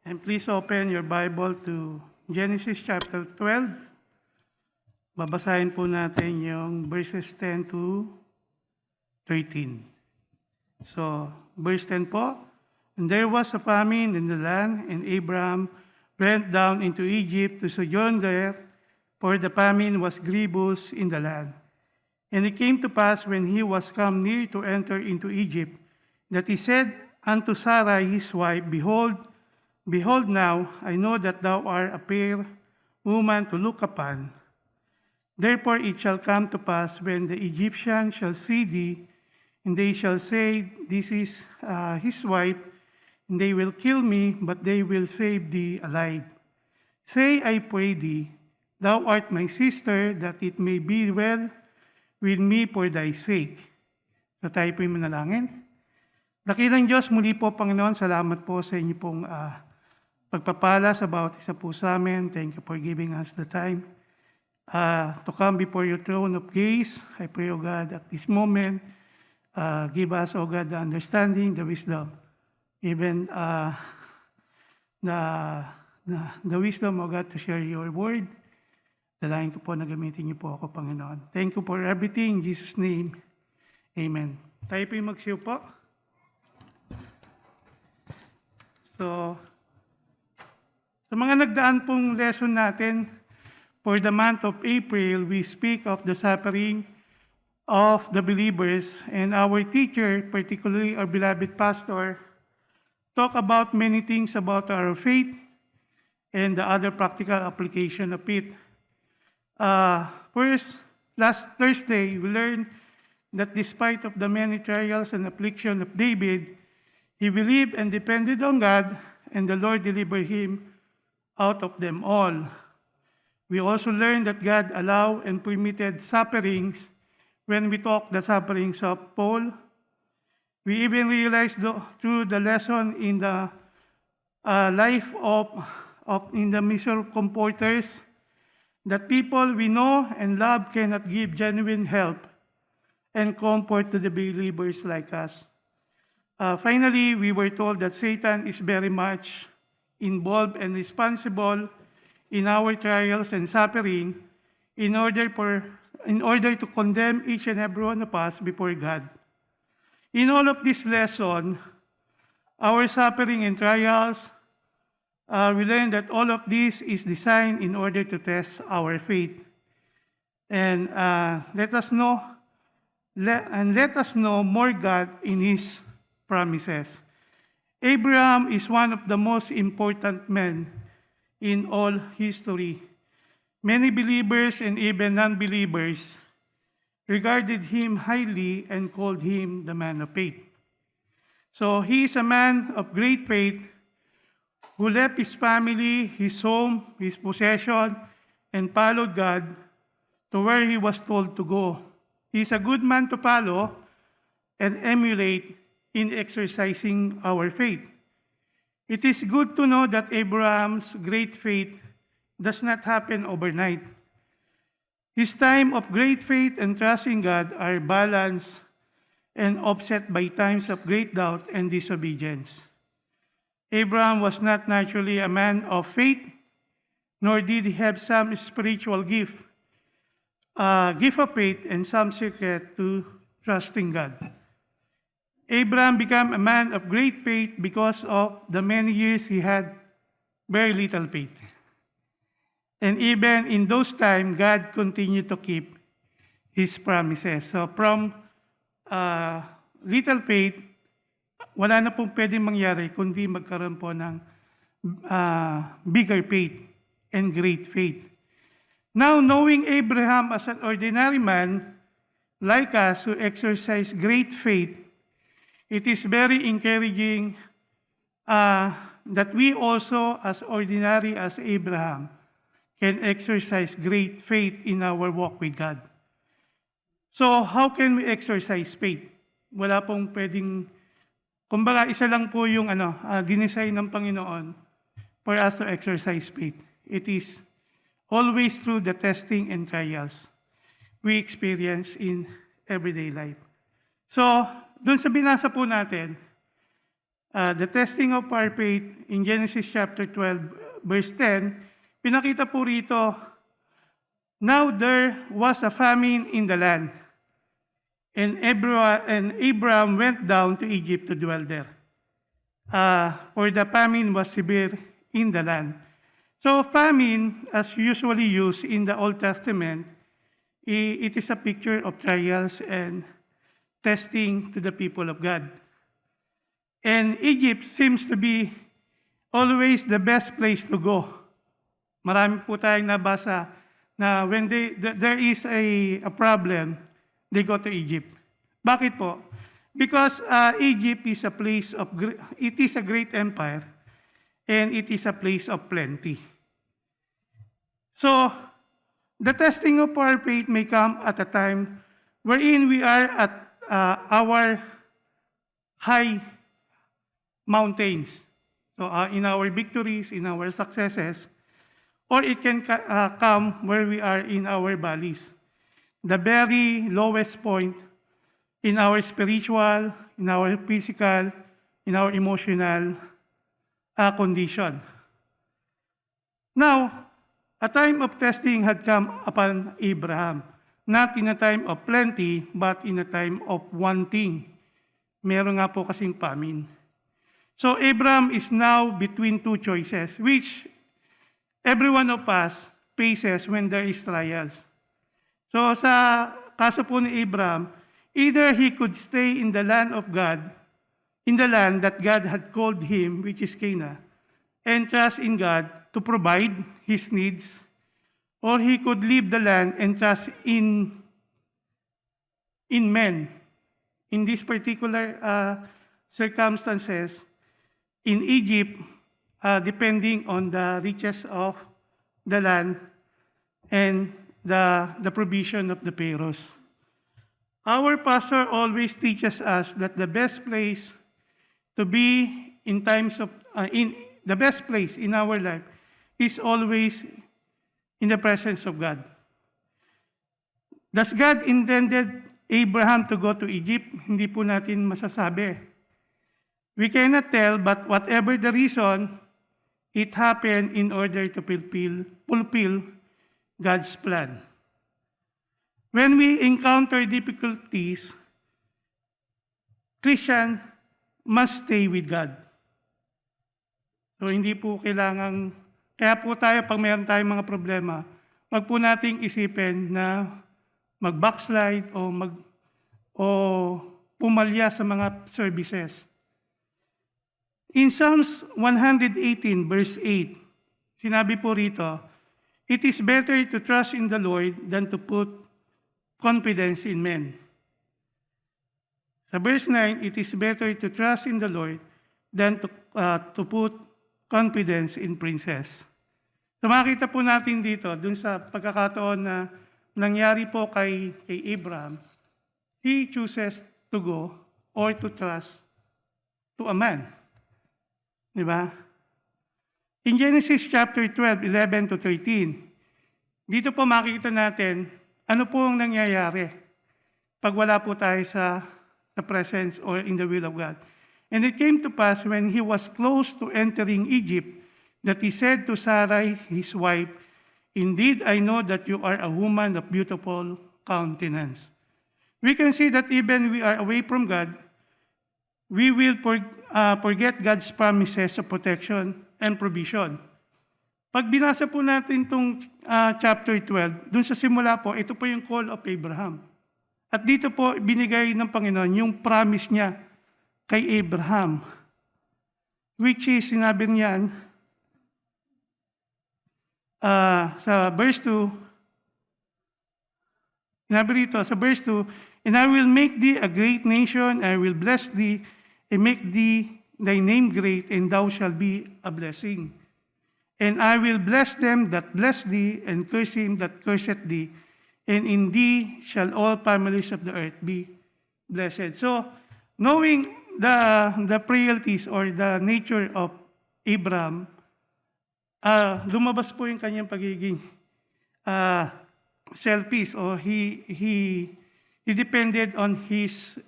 And please open your Bible to Genesis chapter 12. Babasahin po natin yung verses 10 to 13. So, verse 10 po, "And there was a famine in the land, and Abraham went down into Egypt to sojourn there, for the famine was grievous in the land. And it came to pass, when he was come near to enter into Egypt, that he said unto Sarai his wife, Behold now, I know that thou art a fair woman to look upon. Therefore it shall come to pass, when the Egyptians shall see thee, and they shall say, This is his wife, and they will kill me, but they will save thee alive. Say, I pray thee, thou art my sister, that it may be well with me for thy sake." So tayo po'y manalangin. Dakilang Diyos, muli po, Panginoon, salamat po sa inyo pong pagpapala sa bawat isa po sa amin. Thank you for giving us the time to come before your throne of grace. I pray, O God, at this moment, give us, O God, the understanding, the wisdom, even the wisdom, O God, to share your word. Dalayan ko po na gamitin niyo po ako, Panginoon. Thank you for everything. In Jesus' name, amen. Tayo po yung magsiyo po. So, sa mga nagdaan pong lesson natin, for the month of April, we speak of the suffering of the believers, and our teacher, particularly our beloved pastor, talk about many things about our faith and the other practical application of it. First, last Thursday, we learned that despite of the many trials and affliction of David, he believed and depended on God, and the Lord delivered him out of them all. We also learned that God allowed and permitted sufferings when we talk the sufferings of Paul. We even realized through the lesson in the life of in the miserable comforters that people we know and love cannot give genuine help and comfort to the believers like us. Finally, we were told that Satan is very much involved and responsible in our trials and suffering in order to condemn each and every one of us before God. In all of this lesson, our suffering and trials, we learned that all of this is designed in order to test our faith. And let us know more God in His promises. Abraham is one of the most important men in all history. Many believers and even non-believers regarded him highly and called him the man of faith. So he is a man of great faith who left his family, his home, his possession, and followed God to where he was told to go. He is a good man to follow and emulate in exercising our faith. It is good to know that Abraham's great faith does not happen overnight. His time of great faith and trust in God are balanced and offset by times of great doubt and disobedience. Abraham was not naturally a man of faith, nor did he have some spiritual gift of faith and some secret to trusting God. Abraham became a man of great faith because of the many years he had very little faith. And even in those times, God continued to keep His promises. So from little faith, wala na pong pwedeng mangyari kundi magkaroon po ng bigger faith and great faith. Now, knowing Abraham as an ordinary man like us who exercise great faith, it is very encouraging that we also, as ordinary as Abraham, can exercise great faith in our walk with God. So, how can we exercise faith? Wala pong pwedeng, kumbaga, isa lang po yung dinesign ng Panginoon for us to exercise faith. It is always through the testing and trials we experience in everyday life. So, doon sa binasa po natin, The testing of our faith in Genesis chapter 12, verse 10, pinakita po rito, now there was a famine in the land, and Abraham went down to Egypt to dwell there. For the famine was severe in the land. So famine, as usually used in the Old Testament, it is a picture of trials and testing to the people of God. And Egypt seems to be always the best place to go. Marami po tayong nabasa na when there is a problem, they go to Egypt. Bakit po? Because Egypt is a place of, it is a great empire, and it is a place of plenty. So, the testing of our faith may come at a time wherein we are at our high mountains. So, in our victories, in our successes, or it can come where we are in our valleys. The very lowest point in our spiritual, in our physical, in our emotional condition. Now, a time of testing had come upon Abraham, not in a time of plenty, but in a time of wanting. Meron nga po kasing famine. So Abraham is now between two choices, which every one of us faces when there is trials. So sa kaso po ni Abraham, either he could stay in the land of God, in the land that God had called him, which is Canaan, and trust in God to provide his needs, or he could leave the land and trust in men. In these particular circumstances, in Egypt, depending on the riches of the land and the provision of the pharaohs. Our pastor always teaches us that the best place to be in times of, the best place in our life is always in the presence of God. Does God intended Abraham to go to Egypt? Hindi po natin masasabi. We cannot tell, but whatever the reason, it happened in order to fulfill God's plan. When we encounter difficulties, Christian must stay with God. So hindi po kailangang, kaya po tayo pag mayroon tayong mga problema, wag po nating isipin na mag-backslide o pumalya sa mga services. In Psalms 118 verse 8, sinabi po rito, it is better to trust in the Lord than to put confidence in men. Sa verse 9, it is better to trust in the Lord than to put confidence in princes. So makita po natin dito, dun sa pagkakataon na nangyari po kay Abraham, he chooses to go or to trust to a man. Diba? In Genesis chapter 12, 11 to 13, dito po makikita natin ano po ang nangyayari pag wala po tayo sa presence or in the will of God. And it came to pass when he was close to entering Egypt that he said to Sarai, his wife, indeed, I know that you are a woman of beautiful countenance. We can see that even we are away from God, we will forget God's promises of protection and provision. Pag binasa po natin itong chapter 12, dun sa simula po, ito po yung call of Abraham. At dito po, binigay ng Panginoon yung promise niya kay Abraham, which is, sinabi niyan, sa verse 2, sinabi rito, sa verse 2, and I will make thee a great nation, I will bless thee, and make thee thy name great, and thou shalt be a blessing. And I will bless them that bless thee, and curse him that curseth thee, and in thee shall all families of the earth be blessed. So, knowing the frailties or the nature of Abraham, lumabas po yung kanyang pagiging selfish, or he depended on his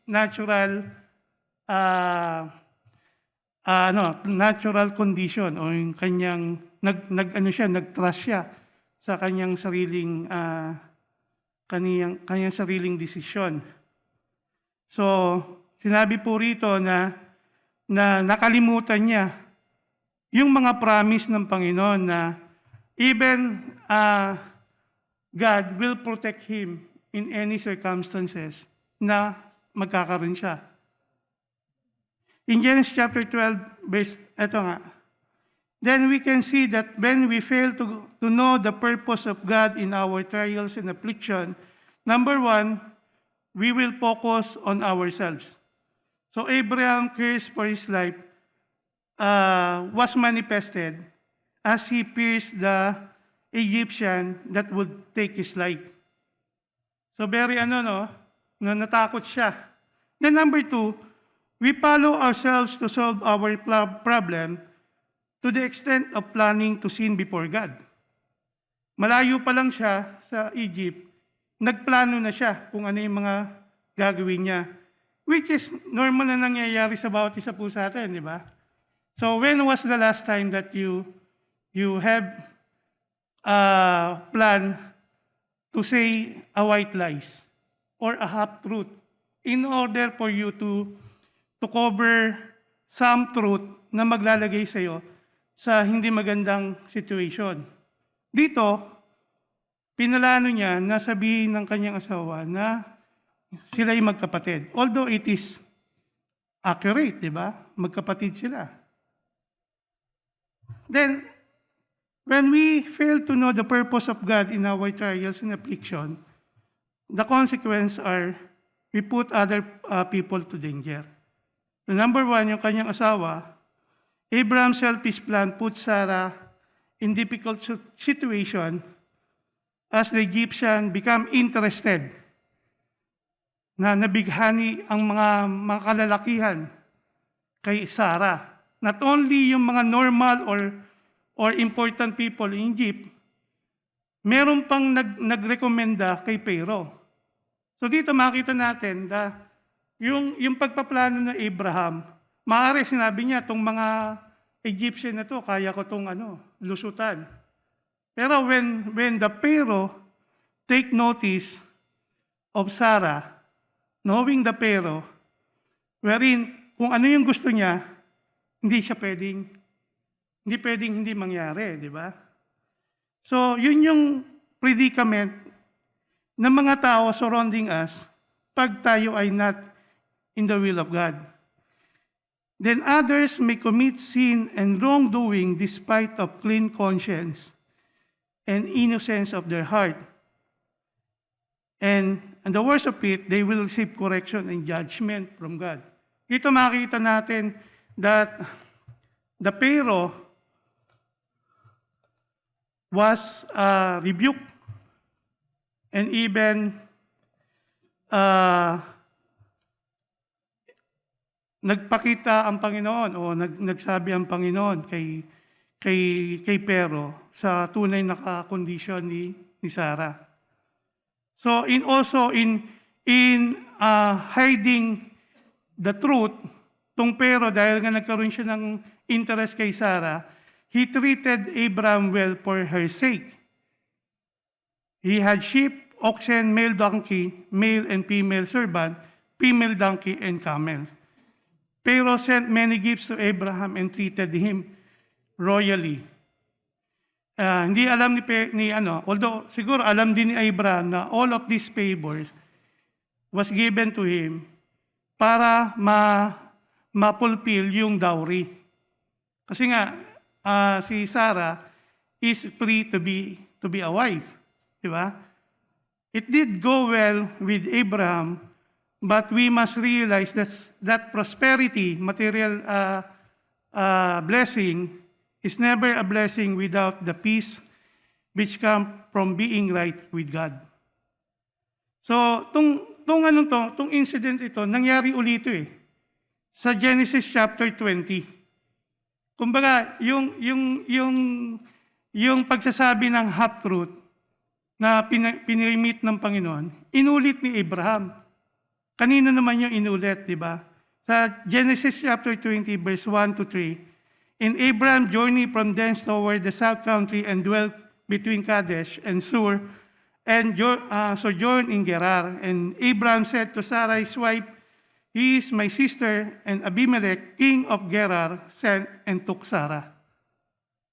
natural natural condition o yung kanyang nag-trust siya sa kanyang sariling desisyon. So, sinabi po rito na nakalimutan niya yung mga promise ng Panginoon na even God will protect him in any circumstances na magkakaroon siya. In Genesis chapter 12, then we can see that when we fail to know the purpose of God in our trials and affliction, number one, we will focus on ourselves. So Abraham cares for his life was manifested as he pierced the Egyptian that would take his life. So very natakot siya. Then number two, we follow ourselves to solve our problem to the extent of planning to sin before God. Malayo pa lang siya sa Egypt, nagplano na siya kung ano yung mga gagawin niya. Which is normal na nangyayari sa bawat isa po sa atin, di ba? So when was the last time that you have a plan to say a white lies or a half truth in order for you to cover some truth na maglalagay sa iyo sa hindi magandang situation. Dito, pinalano niya na sabihin ng kanyang asawa na sila ay magkapatid. Although it is accurate, di ba? Magkapatid sila. Then, when we fail to know the purpose of God in our trials and affliction, the consequences are we put other people to danger. So number one, yung kanyang asawa, Abraham's selfish plan put Sarah in difficult situation as the Egyptian become interested na nabighani ang mga kalalakihan kay Sarah. Not only yung mga normal or important people in Egypt, meron pang nagrekomenda kay Pharaoh. So dito makita natin na yung pagpaplano ng Abraham, maaari sinabi niya, itong mga Egyptian na to, kaya ko itong lusutan. Pero when the Pharaoh take notice of Sarah, knowing the Pharaoh, wherein kung ano yung gusto niya, hindi pwedeng hindi mangyari, di ba? So, yun yung predicament ng mga tao surrounding us pag tayo ay not in the will of God. Then others may commit sin and wrongdoing despite of clean conscience and innocence of their heart. And the worst of it, they will receive correction and judgment from God. Dito makikita natin that the Pharaoh was rebuked and even nagpakita ang Panginoon o nagsabi ang Panginoon kay Pharaoh sa tunay na kondisyon ni Sarah. So in hiding the truth, tong Pharaoh dahil nga nagkaroon siya ng interest kay Sarah, he treated Abraham well for her sake. He had sheep, oxen, male donkey, male and female servant, female donkey, and camels. Pharaoh sent many gifts to Abraham and treated him royally. Hindi alam although siguro alam din ni Abraham na all of these favors was given to him para ma-fulfill yung dowry. Kasi nga, si Sarah is free to be a wife. Di ba? It did go well with Abraham, but we must realize that prosperity, material blessing, is never a blessing without the peace which comes from being right with God. So, tong incident ito, nangyari ulit sa Genesis chapter 20. Kumbaga, yung pagsasabi ng half-truth na piniremit ng Panginoon, inulit ni Abraham. Kanino naman yung inulit, di ba? Sa Genesis chapter 20, verse 1 to 3, "And Abraham journeyed from thence toward the south country and dwelt between Kadesh and Sur, and sojourned in Gerar. And Abraham said to Sarai his wife, He is my sister, and Abimelech, king of Gerar, sent and took Sarah."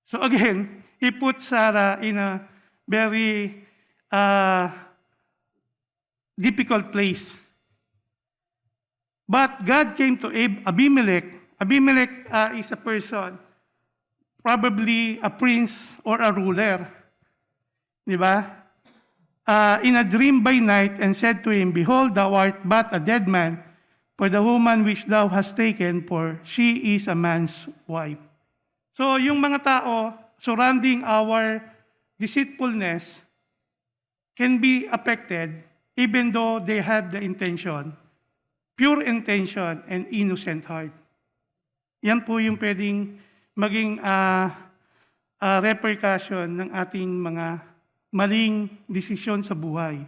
So again, he put Sarah in a very difficult place. But God came to Abimelech. Abimelech is a person, probably a prince or a ruler. Di ba? In a dream by night, and said to him, "Behold, thou art but a dead man, for the woman which thou hast taken, for she is a man's wife." So yung mga tao surrounding our deceitfulness can be affected even though they have the intention, pure intention and innocent heart. Yan po yung pwedeng maging repercussion ng ating mga maling desisyon sa buhay.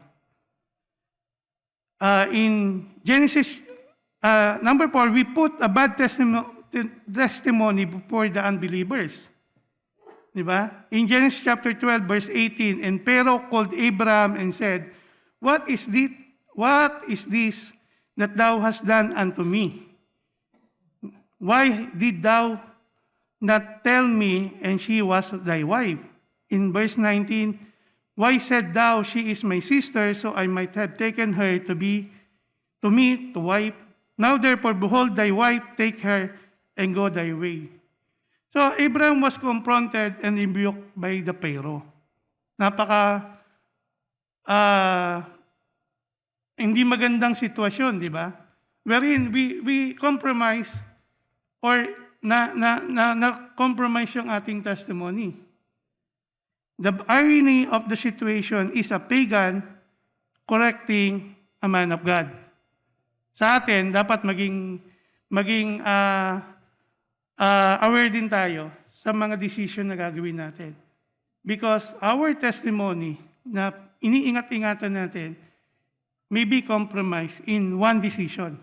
In Genesis number 4, we put a bad testimony before the unbelievers. Diba? In Genesis chapter 12, verse 18, "And Pharaoh called Abraham and said, What is this that thou hast done unto me? Why did thou not tell me, and she was thy wife?" In verse 19, "Why said thou, She is my sister, so I might have taken her to me to wife? Now therefore, behold, thy wife, take her and go thy way." So Abraham was confronted and rebuked by the Pharaoh. Hindi magandang sitwasyon, di ba? Wherein we compromise or na-compromise yung ating testimony. The irony of the situation is a pagan correcting a man of God. Sa atin, dapat maging aware din tayo sa mga decision na gagawin natin. Because our testimony na iniingat-ingatan natin may be compromised in one decision.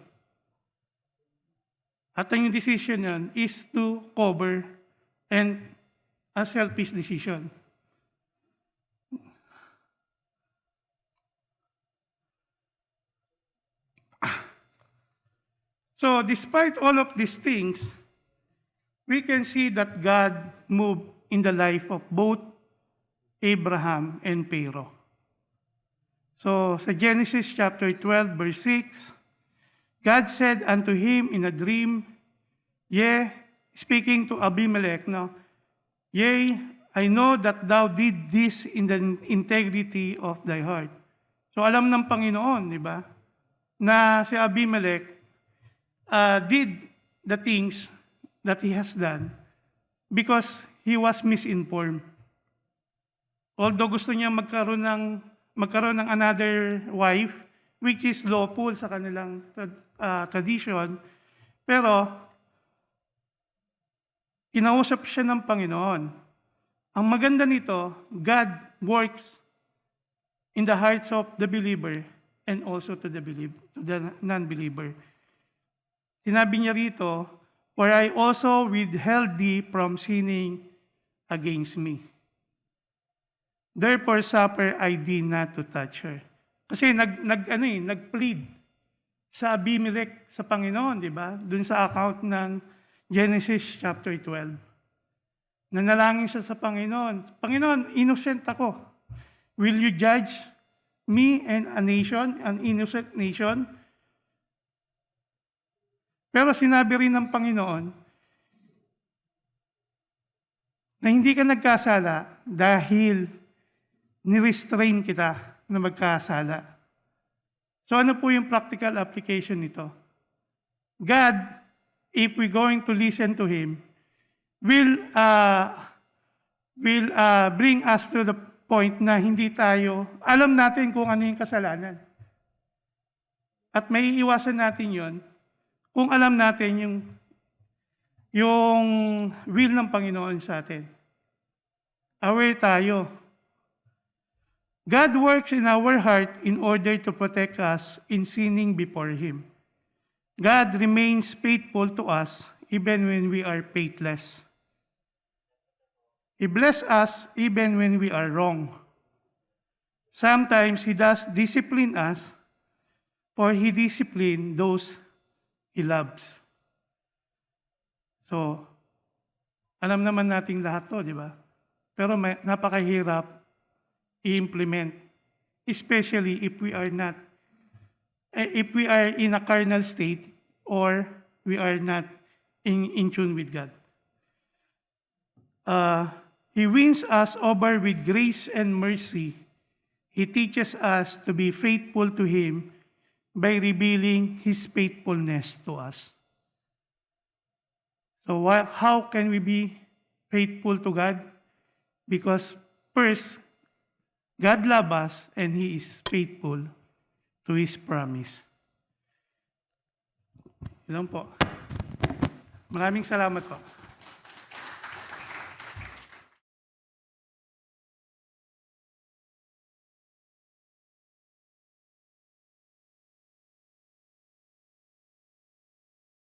At ang yung decision yan is to cover and a selfish decision. So, despite all of these things, we can see that God moved in the life of both Abraham and Pharaoh. So, sa Genesis chapter 12, verse 6, "God said unto him in a dream, Yea," speaking to Abimelech, no? "Yea, I know that thou did this in the integrity of thy heart." So, alam ng Panginoon, di ba? Na si Abimelech did the things that he has done because he was misinformed. Although gusto niya magkaroon ng another wife, which is lawful sa kanilang tradition, pero kinausap siya ng Panginoon. Ang maganda nito, God works in the hearts of the believer and also to the non-believer. Sinabi niya rito, "For I also withheld thee from sinning against me. Therefore suffer I thee not to touch her." Kasi nag-plead sa Abimelech sa Panginoon, di ba? Doon sa account ng Genesis chapter 12. Nanalangin siya sa Panginoon, "Panginoon, innocent ako. Will you judge me and a nation, an innocent nation?" Pero sinabi rin ng Panginoon na hindi ka nagkasala dahil ni-restrain kita na magkasala. So ano po yung practical application nito? God, if we're going to listen to Him, will bring us to the point na hindi tayo, alam natin kung ano yung kasalanan. At may iiwasan natin yon kung alam natin yung will ng Panginoon sa atin. Aware tayo. God works in our heart in order to protect us in sinning before Him. God remains faithful to us even when we are faithless. He blesses us even when we are wrong. Sometimes He does discipline us, for He disciplines those He loves. So, alam naman nating lahat to, di ba? Pero napakahirap i-implement, especially if we are in a carnal state or we are not in tune with God. He wins us over with grace and mercy. He teaches us to be faithful to Him by revealing His faithfulness to us. So how can we be faithful to God? Because first, God loves us and He is faithful to His promise. Yun lang po. Maraming salamat po.